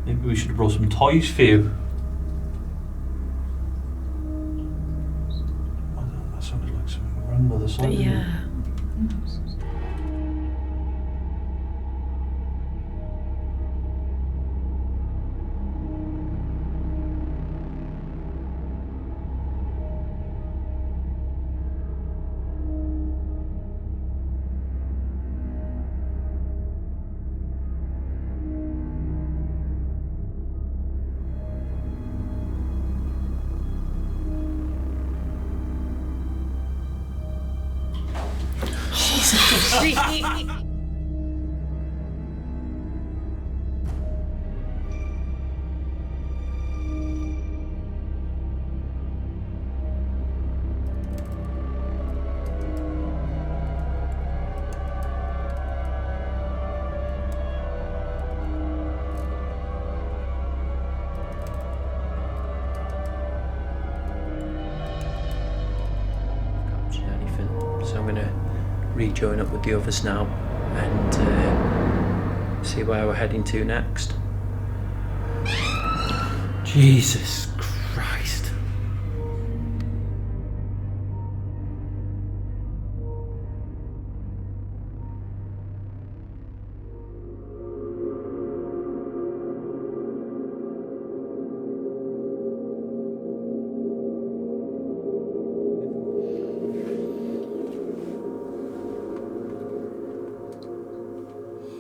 Maybe we should have brought some toys for you. That sounded like something grandmother said. Yeah. Captured anything, so I'm going to rejoin up with the others now and see where we're heading to next. Jesus Christ.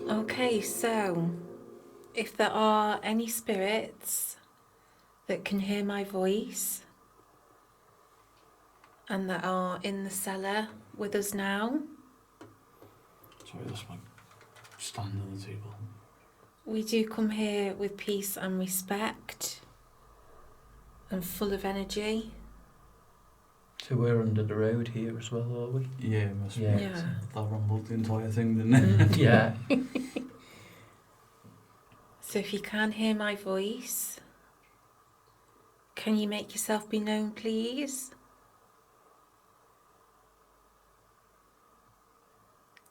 Okay, so if there are any spirits that can hear my voice and that are in the cellar with us now, Sorry, that's my stand on the table. we do come here with peace and respect and full of energy. So we're under the road here as well, are we? Yeah, it must Yeah. be. Yeah. That rumbled the entire thing, didn't it? Yeah. So if you can hear my voice, can you make yourself be known, please?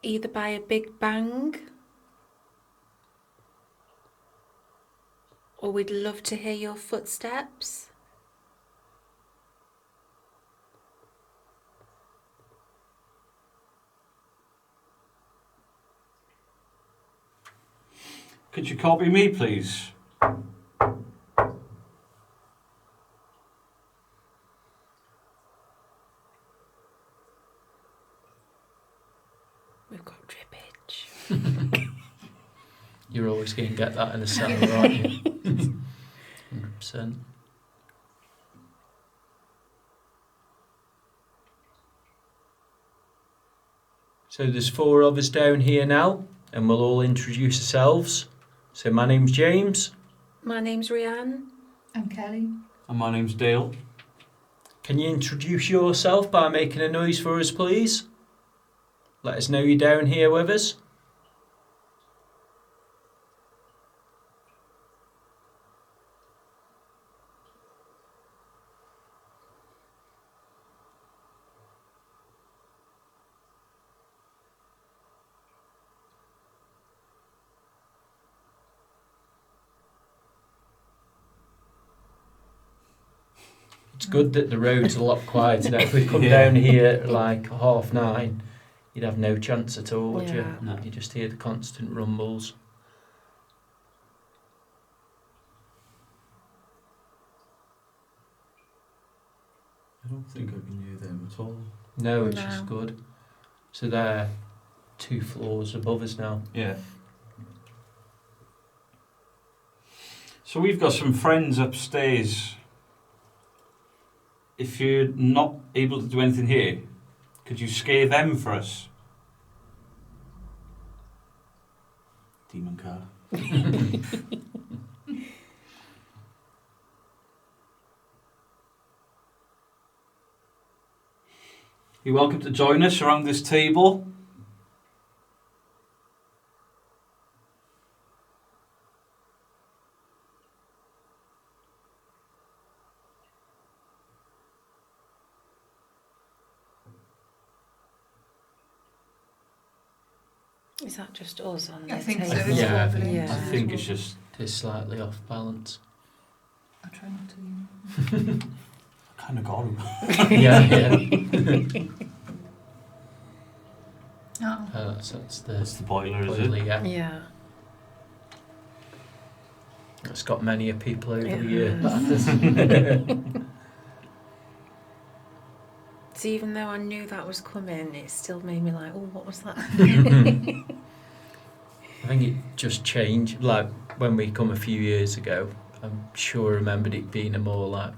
Either by a big bang, or we'd love to hear your footsteps. Could you copy me, please? We've got drippage. You're always going to get that in a cellar, aren't you? 100%. So there's 4 of us down here now, and we'll all introduce ourselves. So my name's James. My name's Rhian. I'm Kelly. And my name's Dale. Can you introduce yourself by making a noise for us, please? Let us know you're down here with us. It's good that the road's a lot quieter now. If we come down here at like 9:30, you'd have no chance at all, would you? Yeah. No. You just hear the constant rumbles. I don't think I can hear them at all. No, which No. is good. So they're 2 floors above us now. Yeah. So we've got some friends upstairs. If you're not able to do anything here, could you scare them for us? Demon car. You're welcome to join us around this table. Is that just us on the I think so, table? it's Yeah. lovely. Yeah. I think it's just is slightly off balance. I try not to. You know. Kind of got to. Yeah. Oh. That's That's the boiler, is boiler, it? yeah. Yeah. It's got many a people over the It years. So even though I knew that was coming, it still made me like, oh, what was that? I think it just changed. Like when we come a few years ago, I'm sure I remembered it being a more like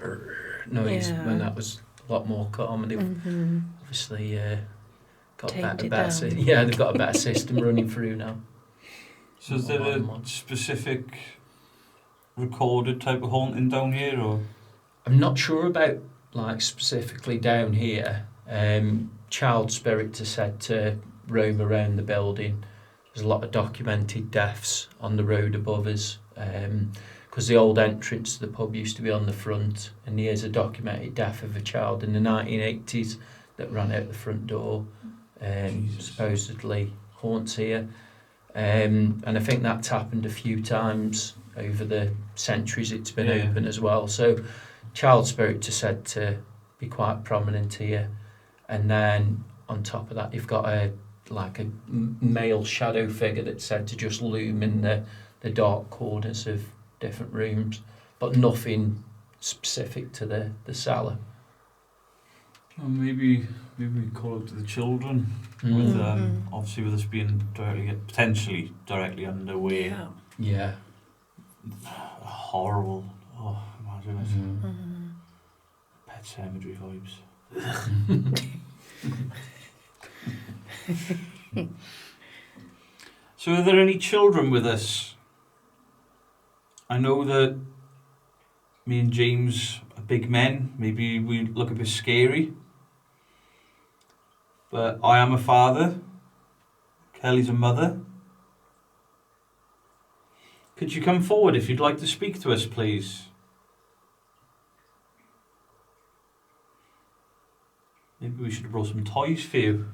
noise Yeah. when that was a lot more calm, and they've Mm-hmm. obviously got Tamed a it better down. yeah, they've got a better system running through now. So is there a specific recorded type of haunting down here, or? I'm not sure about like specifically down here. Child spirits are said to roam around the building. There's a lot of documented deaths on the road above us, because the old entrance to the pub used to be on the front, and there's a documented death of a child in the 1980s that ran out the front door, Jesus. supposedly haunts here. And I think that's happened a few times over the centuries it's been Yeah. open as well. So child spirits are said to be quite prominent here. And then on top of that, you've got a male shadow figure that's said to just loom in the dark corners of different rooms, but nothing specific to the cellar. Well, maybe we call it to the children. Mm. With Mhm. obviously with us being potentially directly underway. Yeah. Yeah. Horrible. Oh, imagine it. Mm. Mm-hmm. Pet Cemetery vibes. So, are there any children with us? I know that me and James are big men. Maybe we look a bit scary. But I am a father. Kelly's a mother. Could you come forward if you'd like to speak to us, please? Maybe we should have brought some toys for you.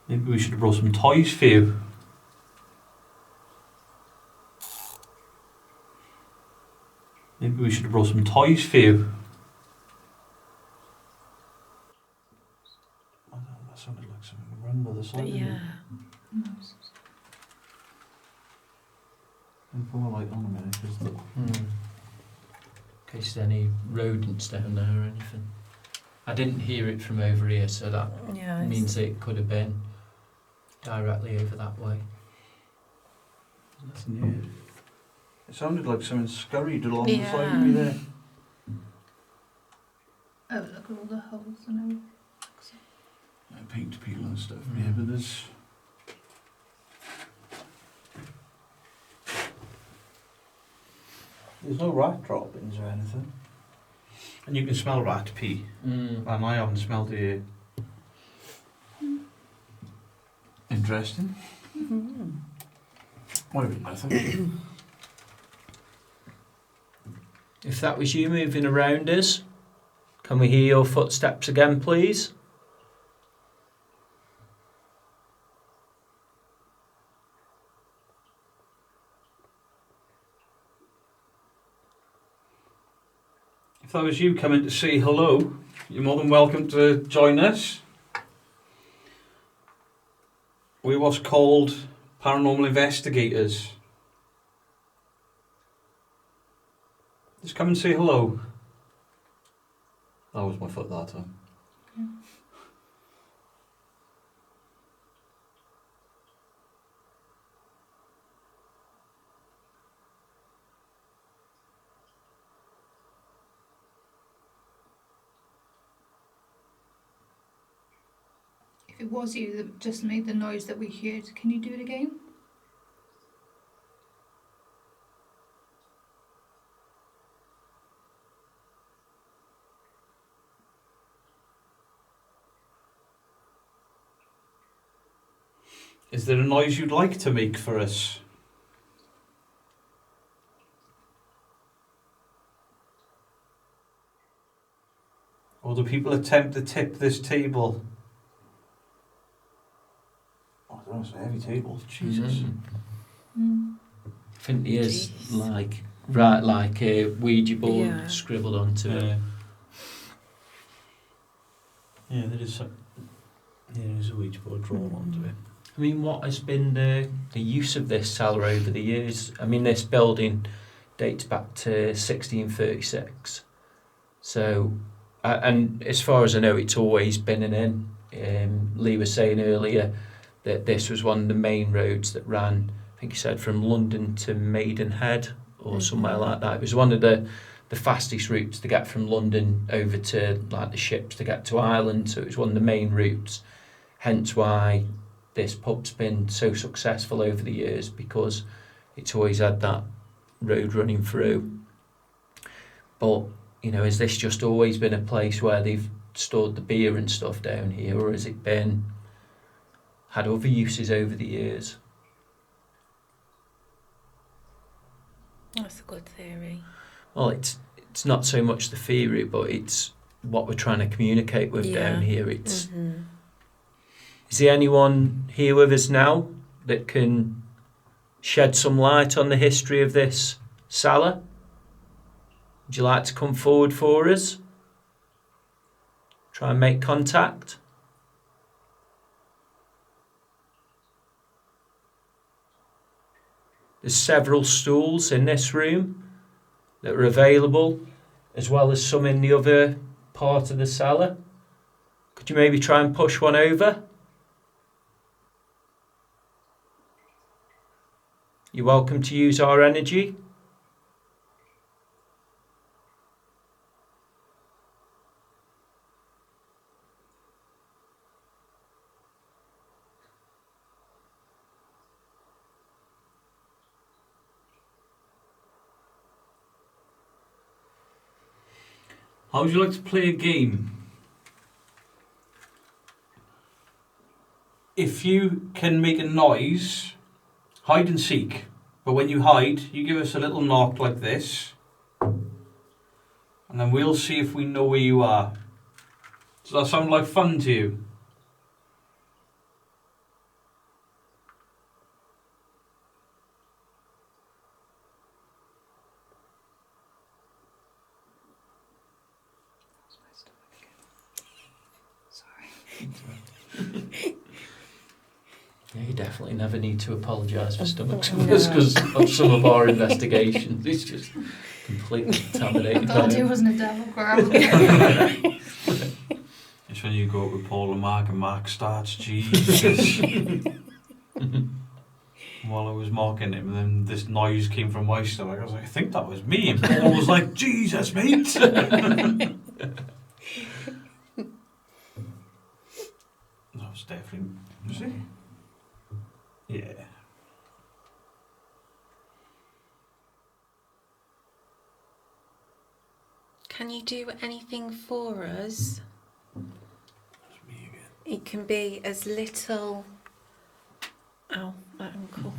Maybe we should have brought some toys for you. Maybe we should have brought some toys for you. I don't know, that sounded like something run by the side. didn't it? Yeah. And put my light on a minute, because the... In case there's any rodents down there or anything. I didn't hear it from over here, so that Yeah. means that it could have been directly over that way. Nothing here. It sounded like something scurried along the Yeah. side of me there. Oh, look at all the holes and everything. Paint peel and stuff. Mm. Yeah, but there's no rat droppings or anything. And you can smell rat pee. Mm. And I haven't smelled it. Interesting. Mm-hmm. Might have been nothing. If that was you moving around us, can we hear your footsteps again, please? If that was you coming to say hello, you're more than welcome to join us. We're what's called paranormal investigators. Just come and say hello. That was my foot that time. If it was you that just made the noise that we heard, can you do it again? Is there a noise you'd like to make for us? Or do people attempt to tip this table? I don't know, it's a heavy table. Jesus. I think there is like a Ouija board scribbled onto it. Yeah, there is a Ouija board drawn onto it. I mean, what has been the use of this cellar over the years? I mean, this building dates back to 1636. So, and as far as I know, it's always been an inn. Lee was saying earlier that this was one of the main roads that ran, I think he said, from London to Maidenhead or somewhere like that. It was one of the fastest routes to get from London over to like the ships to get to Ireland. So it was one of the main routes. Hence why this pub's been so successful over the years, because it's always had that road running through. But, you know, has this just always been a place where they've stored the beer and stuff down here, or has it had other uses over the years? That's a good theory. Well, it's not so much the theory, but it's what we're trying to communicate with down here. It's Is there anyone here with us now that can shed some light on the history of this cellar? Would you like to come forward for us? Try and make contact. There's several stools in this room that are available, as well as some in the other part of the cellar. Could you maybe try and push one over? You're welcome to use our energy. How would you like to play a game? If you can make a noise, hide and seek. But when you hide, you give us a little knock like this. And then we'll see if we know where you are. Does that sound like fun to you? Yeah, you definitely never need to apologise for stomach swimmers because of some of our investigations. It's just completely contaminated. I thought it wasn't a devil girl. It's when you go up with Paul and Mark starts, Jesus. While I was mocking him, and then this noise came from my stomach. I was like, I think that was me. And Paul was like, Jesus, mate. That was definitely... Was it? Yeah. Can you do anything for us? That's me again. It can be as little... Ow, my ankle.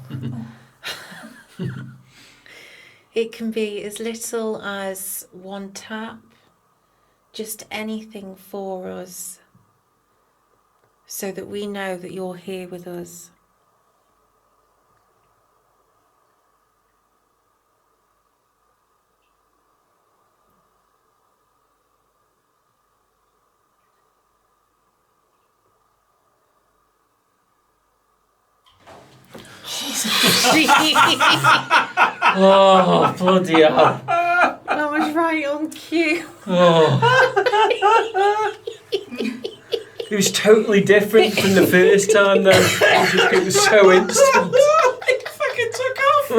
It can be as little as one tap. Just anything for us, so that we know that you're here with us. Oh, bloody hell. That was right on cue. Oh. It was totally different from the first time though. It was so instant. It fucking took off.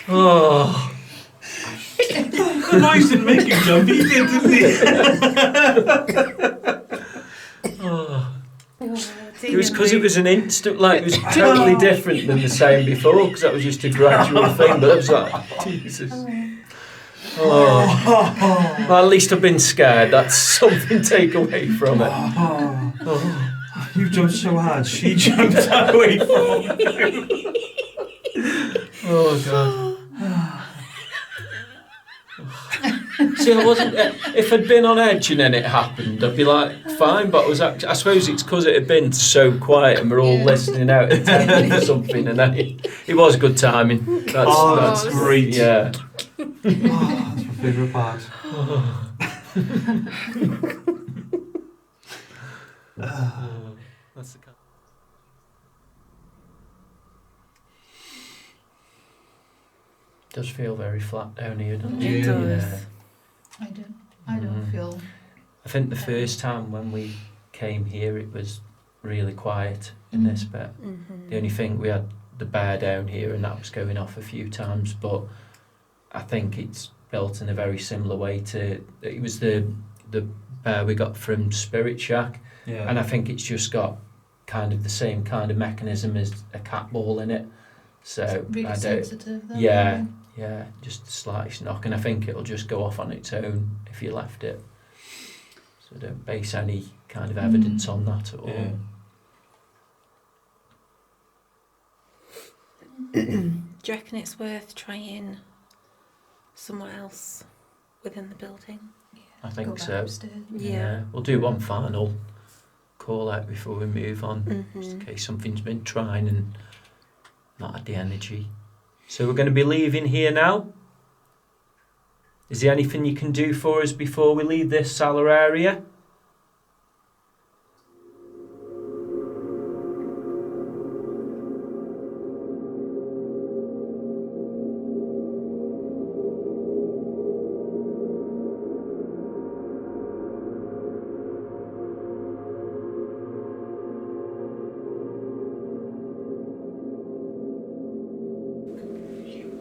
Oh. The noise didn't make him jump, he did, didn't he? Oh. It was because it was an instant, like, it was totally different than the sound before, because that was just a gradual thing, but it was like, Jesus. Oh. Well, at least I've been scared, that's something to take away from it. Oh. You jumped so hard, she jumped away from you. Oh, God. See, I wasn't. If I'd been on edge and then it happened, I'd be like, fine. But I suppose it's because it had been so quiet and we're all listening out attending or something. And then it was good timing. That's great. Yeah. Oh, that's my favourite part. That's the kind. Does feel very flat down here, doesn't it? It Yeah. does. I don't feel. I think the first time when we came here, it was really quiet in this bit. Mm-hmm. The only thing, we had the bear down here and that was going off a few times, but I think it's built in a very similar way to, it was the bear we got from Spirit Shack, Yeah. and I think it's just got kind of the same kind of mechanism as a cat ball in it. So Really I don't, sensitive. Though, yeah, maybe. yeah, just the slightest knock, and I think it'll just go off on its own if you left it. So don't base any kind of evidence on that at all. Yeah. Do you reckon it's worth trying somewhere else within the building? I Go think back so. upstairs. Yeah. We'll do one final call out before we move on, just in Mm-hmm. case something's been trying and not had the energy. So we're going to be leaving here now. Is there anything you can do for us before we leave this cellar area?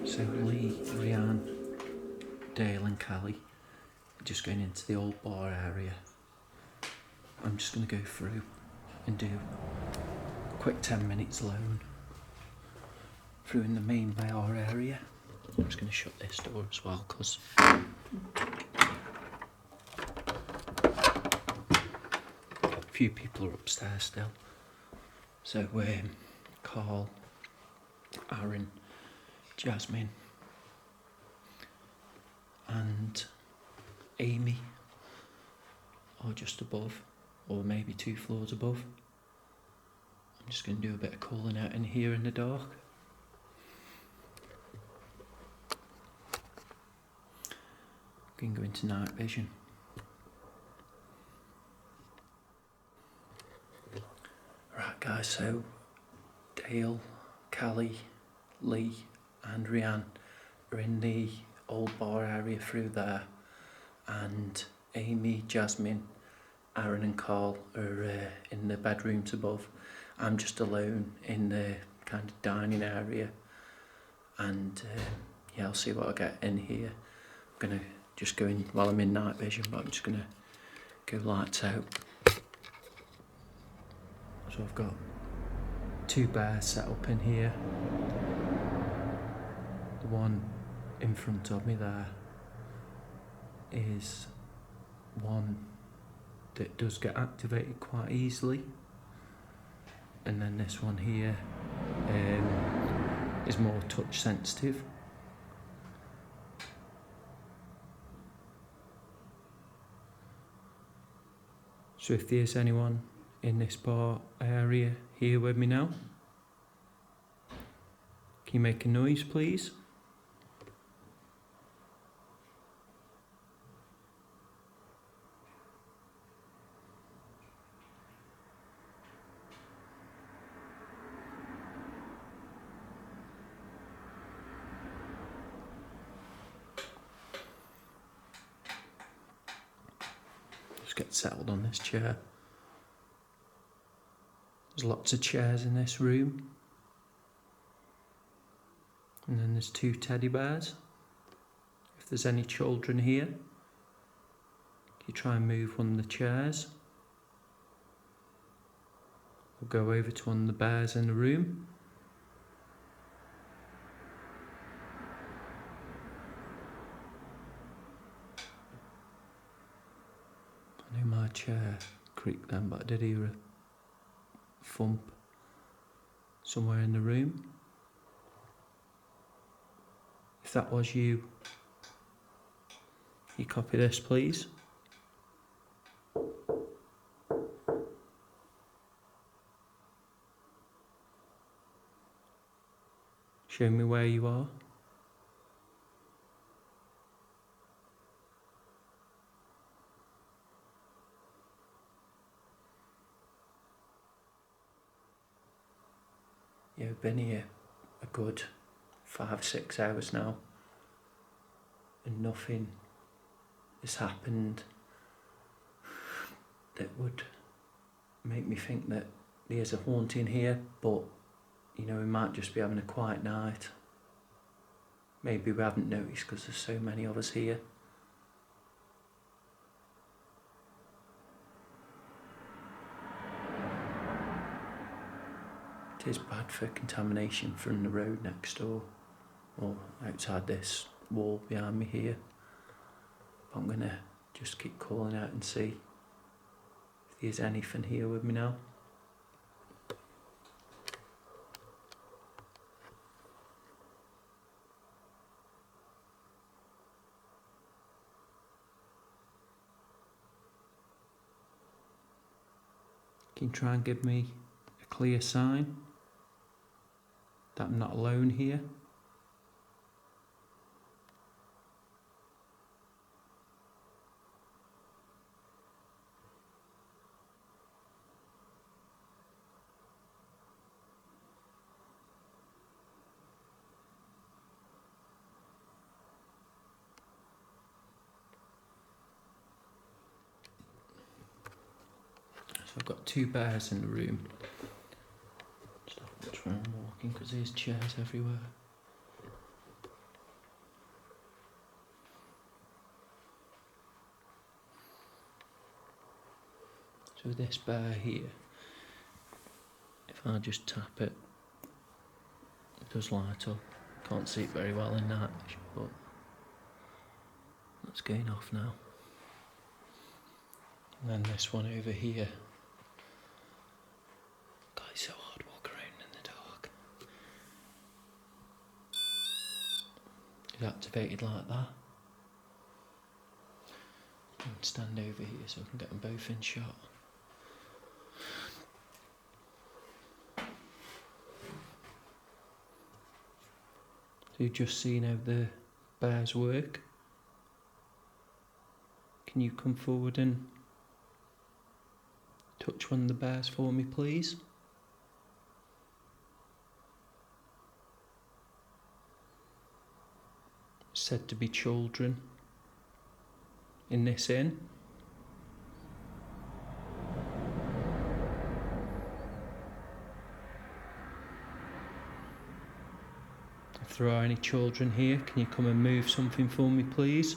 So Lee, Rhian, Dale and Callie are just going into the old bar area. I'm just going to go through and do a quick 10 minutes alone through in the main bar area. I'm just going to shut this door as well because a few people are upstairs still. So Carl, Aaron, Jasmine and Amy are just above, or maybe 2 floors above. I'm just going to do a bit of calling out in here in the dark. We can go into night vision. Right guys, so Dale, Callie, Lee and Rhian are in the old bar area through there, and Amy, Jasmine, Aaron and Carl are in the bedrooms above. I'm just alone in the kind of dining area, and yeah, I'll see what I get in here. I'm going to just go in while I'm in night vision, but I'm just going to go lights out. So I've got 2 bears set up in here. The one in front of me there is one that does get activated quite easily, and then this one here is more touch sensitive. So if there's anyone in this bar area here with me now, can you make a noise please? Just get settled on this chair. There's lots of chairs in this room. And then there's 2 teddy bears. If there's any children here, you try and move one of the chairs. We'll go over to one of the bears in the room. I knew my chair creaked then, but I did hear a thump somewhere in the room. If that was you, You copy this, please. Show me where you are. You've been here a good 5-6 hours now, and nothing has happened that would make me think that there's a haunting here, but you know, we might just be having a quiet night. Maybe we haven't noticed because there's so many of us here. It is bad for contamination from the road next door, or outside this wall behind me here. But I'm gonna just keep calling out and see if there's anything here with me now. Can you try and give me a clear sign that I'm not alone here? So I've got 2 bears in the room. Just have to watch where I'm walking because there's chairs everywhere. So this bear here, if I just tap it, it does light up. Can't see it very well in that, but that's going off now. And then this one over here. God, it's so hard to walk around in the dark. It's activated like that. And stand over here so I can get them both in shot. So you've just seen how the bears work. Can you come forward and touch one of the bears for me, please? Said to be children in this inn. If there are any children here, can you come and move something for me, please?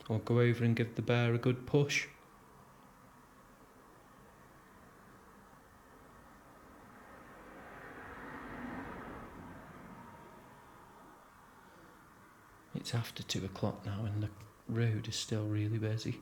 Or go over and give the bear a good push. It's after 2 o'clock now and the road is still really busy.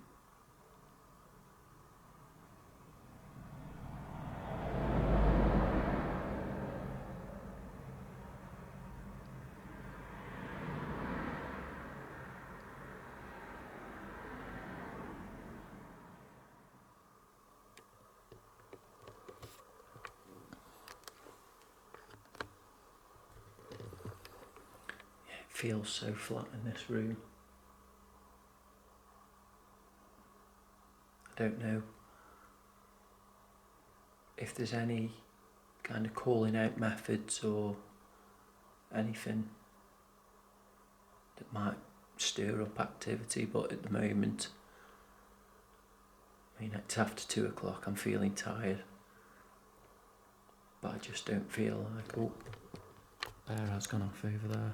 Feels so flat in this room. I don't know if there's any kind of calling out methods or anything that might stir up activity, but at the moment, I mean, it's after 2 o'clock, I'm feeling tired, but I just don't feel like, oh, bear has gone off over there.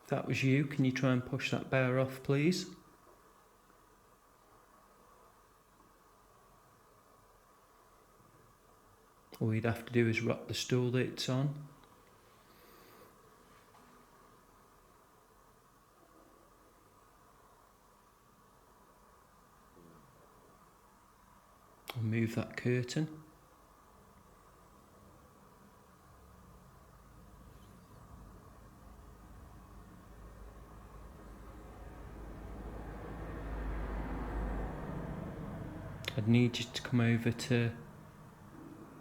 If that was you, can you try and push that bear off, please? All you'd have to do is rock the stool that it's on. Or move that curtain. I'd need you to come over to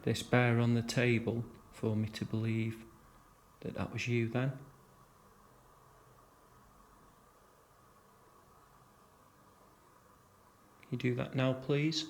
this bear on the table for me to believe that that was you then. Can you do that now, please?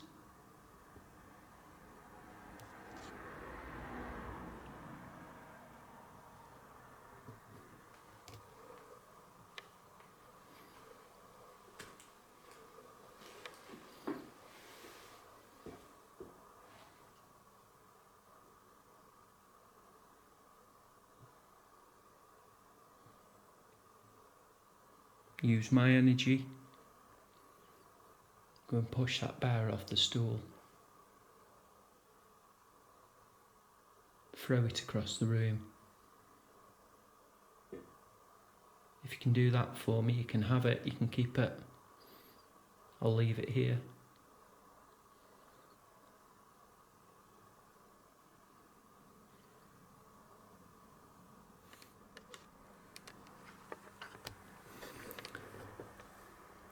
Use my energy. Go and push that bear off the stool. Throw it across the room. If you can do that for me, you can have it, you can keep it. I'll leave it here.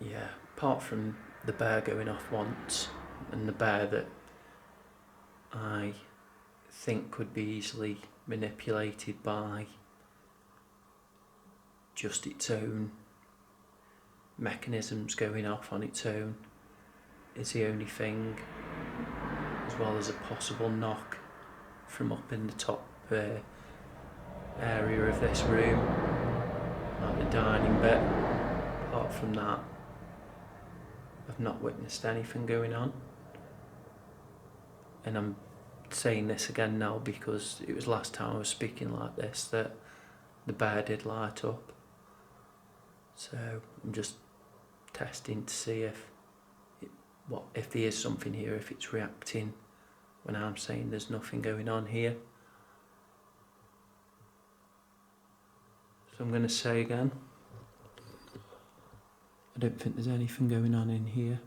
Yeah, apart from the bear going off once, and the bear that I think could be easily manipulated by just its own mechanisms going off on its own, is the only thing, as well as a possible knock from up in the top area of this room, like the dining bit. Apart from that, I've not witnessed anything going on. And I'm saying this again now because it was last time I was speaking like this that the bear did light up. So I'm just testing to see if there is something here, if it's reacting when I'm saying there's nothing going on here. So I'm going to say again, I don't think there's anything going on in here.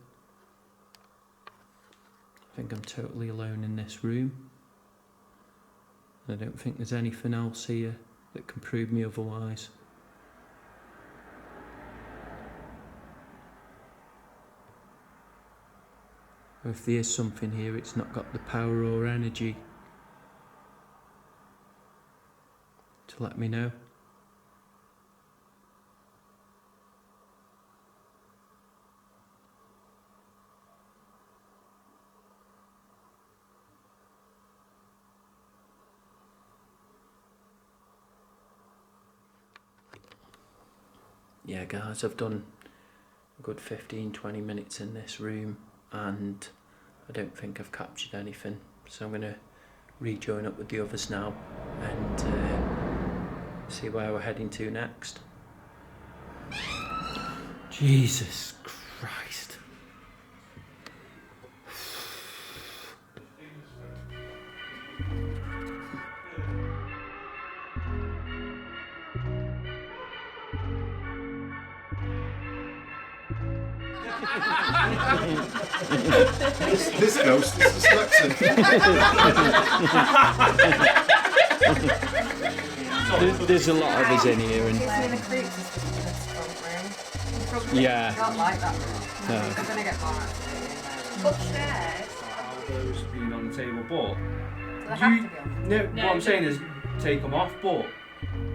I think I'm totally alone in this room. I don't think there's anything else here that can prove me otherwise. Or if there is something here, it's not got the power or energy to let me know. Yeah guys, I've done a good 15-20 minutes in this room and I don't think I've captured anything, so I'm going to rejoin up with the others now and see where we're heading to next. Jesus Christ. This ghost is dyslexic. There's a lot of us in here and yeah. Not like that. No. I'm gonna get more actually. Upstairs. Elbows being on the table, but Do they have to be on? no, what I'm saying is take them off, but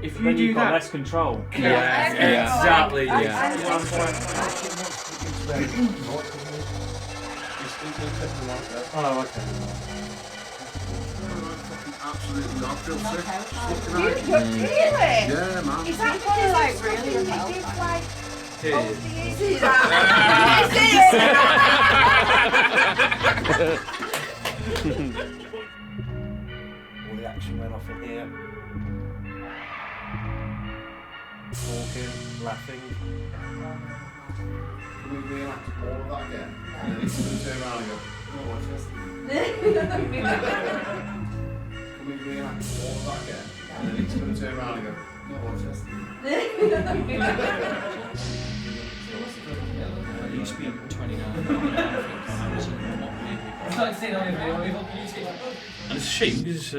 if you Then do you've got that, less control. Yeah, exactly. yeah. Oh, okay. Absolutely not. Feel sick. You really? Yeah, man. Is that one of like really that gives like Cheers. see that? All the action went off in here. Talking, laughing. Can we reenact all of that again? And then it's going to turn around and go, no, what's this? Can we reenact all of that again? And then it's going to turn around and go, no, what's this? It used to be 29. And it's a shame because it's a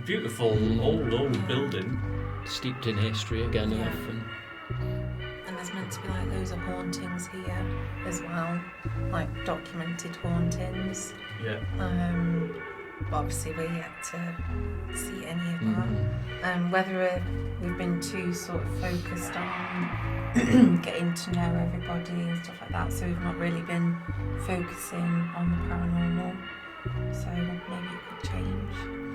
beautiful old building. Steeped in history again enough and And there's meant to be like loads of hauntings here as well, like documented hauntings. Yeah. But obviously we're yet to see any of Mm-hmm. that. Whether we've been too sort of focused on getting to know everybody and stuff like that, so we've not really been focusing on the paranormal. So maybe it could change.